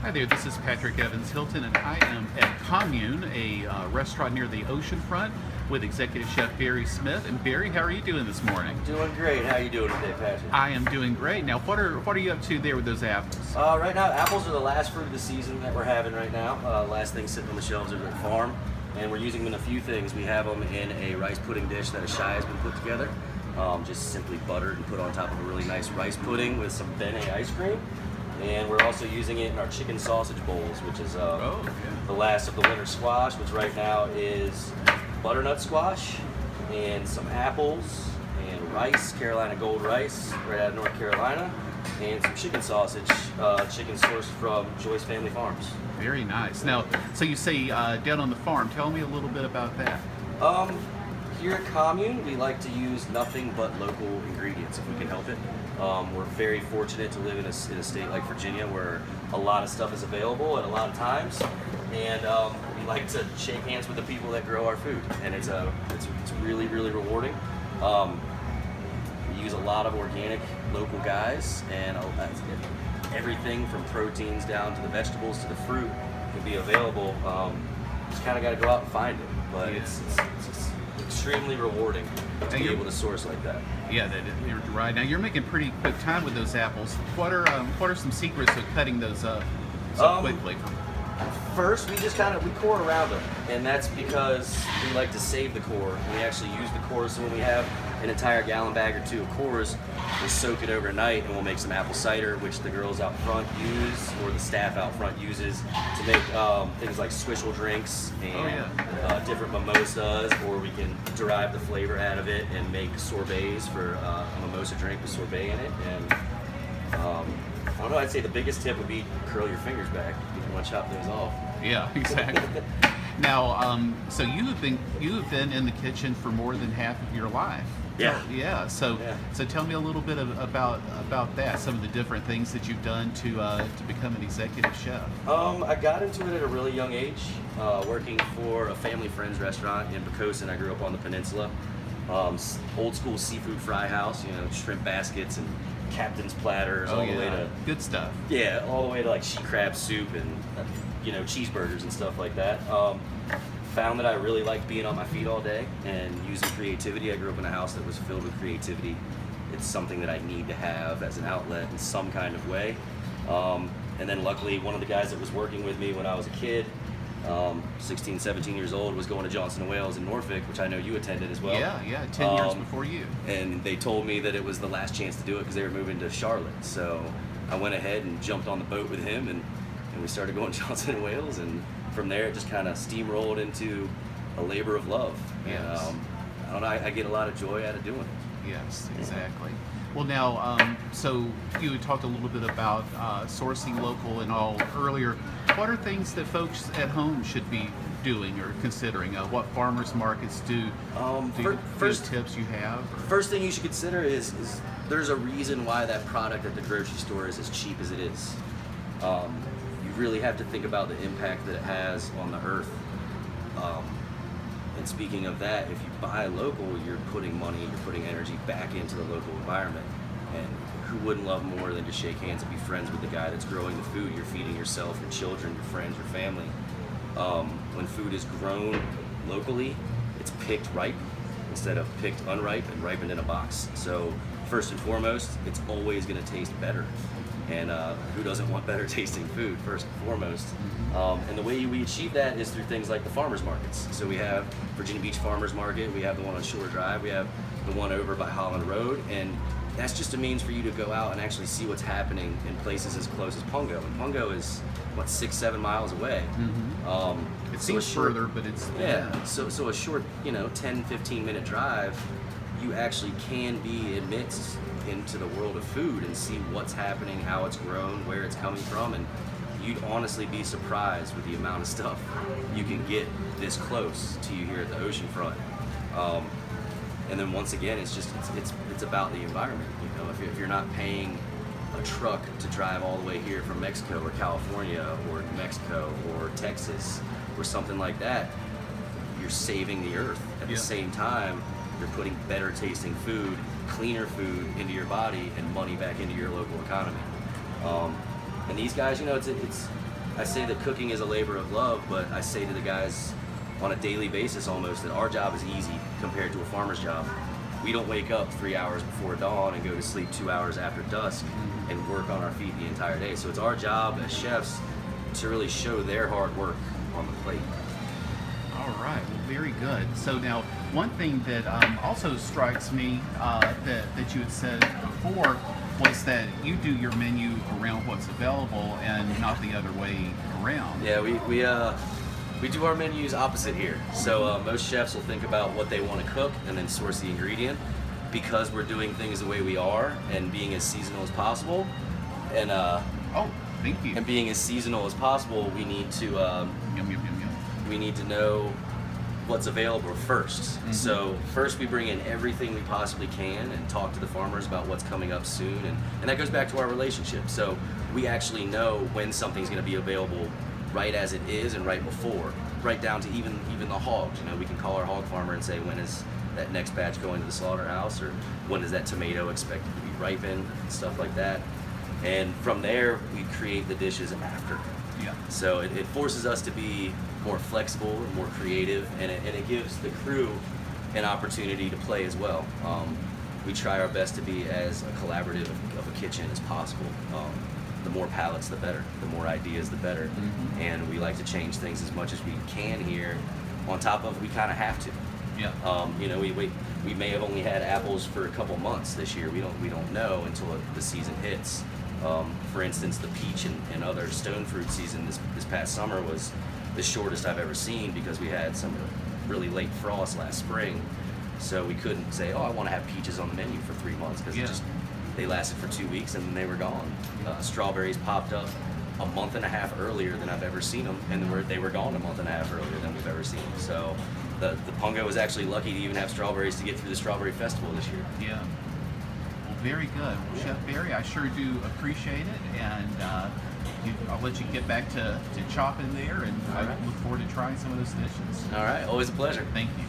Hi there, this is Patrick Evans-Hylton, and I am at Commune, a restaurant near the ocean front, with Executive Chef Barry Smith. And Barry, how are you doing this morning? Doing great. How you doing today, Patrick? I am doing great. Now, what are you up to there with those apples? Right now, apples are the last fruit of the season that we're having right now. Last thing sitting on the shelves are the farm, and we're using them in a few things. We have them in a rice pudding dish that a shy has been put together, just simply buttered and put on top of a really nice rice pudding with some bene ice cream. And we're also using it in our chicken sausage bowls, which is the last of the winter squash, which right now is butternut squash and some apples and rice, Carolina Gold rice, right out of North Carolina, and some chicken sausage, chicken sourced from Joyce Family Farms. Very nice. Now, so you say down on the farm. Tell me a little bit about that. Here at Commune, we like to use nothing but local ingredients if we can help it. We're very fortunate to live in a state like Virginia where a lot of stuff is available at a lot of times, and we like to shake hands with the people that grow our food, and it's really, really rewarding. We use a lot of organic local guys, and everything from proteins down to the vegetables to the fruit can be available. Just kind of got to go out and find it, but it's extremely rewarding to be able to source like that. Yeah, you're right. Now you're making pretty quick time with those apples. What are some secrets of cutting those up so quickly? First, we just we core around them, and that's because we like to save the core. We actually use the cores, so when we have an entire gallon bag or two of cores, we'll soak it overnight, and we'll make some apple cider, which the girls out front use, or the staff out front uses, to make things like swishel drinks and different mimosas, or we can derive the flavor out of it and make sorbets for a mimosa drink with sorbet in it. And I don't know, I'd say the biggest tip would be curl your fingers back. You don't want to chop those off. Yeah, exactly. Now, so you've been in the kitchen for more than half of your life. Yeah. So tell me a little bit about that. Some of the different things that you've done to become an executive chef. I got into it at a really young age, working for a family friend's restaurant in Pocosin. I grew up on the peninsula. Old school seafood fry house, shrimp baskets and captain's platters, all the way to good stuff. Yeah, all the way to like she crab soup and cheeseburgers and stuff like that. Found that I really liked being on my feet all day and using creativity. I grew up in a house that was filled with creativity. It's something that I need to have as an outlet in some kind of way. And then luckily, one of the guys that was working with me when I was a kid, 16, 17 years old, was going to Johnson & Wales in Norfolk, which I know you attended as well. Yeah, 10 years before you. And they told me that it was the last chance to do it because they were moving to Charlotte. So I went ahead and jumped on the boat with him, and we started going to Johnson & Wales, and from there it just kind of steamrolled into a labor of love. Yes. And, I don't know, I get a lot of joy out of doing it. Yes, exactly. Well, now, so you had talked a little bit about sourcing local and all earlier. What are things that folks at home should be doing or considering? What farmers markets do? First tips you have? Or? First thing you should consider is there's a reason why that product at the grocery store is as cheap as it is. You really have to think about the impact that it has on the earth. And speaking of that, if you buy local, you're putting money, you're putting energy back into the local environment. And who wouldn't love more than to shake hands and be friends with the guy that's growing the food you're feeding yourself, your children, your friends, your family? When food is grown locally, it's picked ripe instead of picked unripe and ripened in a box. So first and foremost, it's always going to taste better. And who doesn't want better tasting food, first and foremost? And the way we achieve that is through things like the farmers markets. So we have Virginia Beach Farmers Market, we have the one on Shore Drive, we have the one over by Holland Road, and that's just a means for you to go out and actually see what's happening in places as close as Pungo. And Pungo is, 6-7 miles away. It seems further, but it's... So a short, 10-15 minute drive, you actually can be amidst into the world of food and see what's happening, how it's grown, where it's coming from, and you'd honestly be surprised with the amount of stuff you can get this close to you here at the ocean front. And then once again, it's about the environment. If you're not paying a truck to drive all the way here from Mexico or California or New Mexico or Texas or something like that, you're saving the earth. At the same time, you're putting better tasting food, cleaner food into your body and money back into your local economy. And these guys, I say that cooking is a labor of love, but I say to the guys on a daily basis almost that our job is easy compared to a farmer's job. We don't wake up 3 hours before dawn and go to sleep 2 hours after dusk and work on our feet the entire day. So it's our job as chefs to really show their hard work on the plate. All right, well, very good. So now, one thing that also strikes me that you had said before was that you do your menu around what's available and not the other way around. Yeah, we do our menus opposite here. So most chefs will think about what they want to cook and then source the ingredient. Because we're doing things the way we are and being as seasonal as possible, and oh, thank you. and being as seasonal as possible, we need to Yum, yum, yum, yum. we need to know what's available first. So first we bring in everything we possibly can and talk to the farmers about what's coming up soon, and that goes back to our relationship. So we actually know when something's going to be available right as it is and right before, right down to even the hogs. You know, we can call our hog farmer and say, when is that next batch going to the slaughterhouse, or when is that tomato expected to be ripened, stuff like that. And from there we create the dishes after. Yeah. So it forces us to be more flexible and more creative, and it gives the crew an opportunity to play as well. We try our best to be as collaborative of a kitchen as possible. The more palettes, the better. The more ideas, the better. And we like to change things as much as we can here. On top of, we kind of have to. Yeah. You know, we may have only had apples for a couple months this year. We don't know until the season hits. For instance, the peach and other stone fruit season this past summer was the shortest I've ever seen, because we had some really late frost last spring. So we couldn't say, oh, I want to have peaches on the menu for 3 months, because they lasted for 2 weeks and then they were gone. Strawberries popped up a month and a half earlier than I've ever seen them, and they were gone a month and a half earlier than we've ever seen them. So the Pungo was actually lucky to even have strawberries to get through the strawberry festival this year. Yeah. Well, very good. Well, Chef Barry, I sure do appreciate it, and I'll let you get back to chopping there, and I look forward to trying some of those dishes. All right, always a pleasure. Thank you.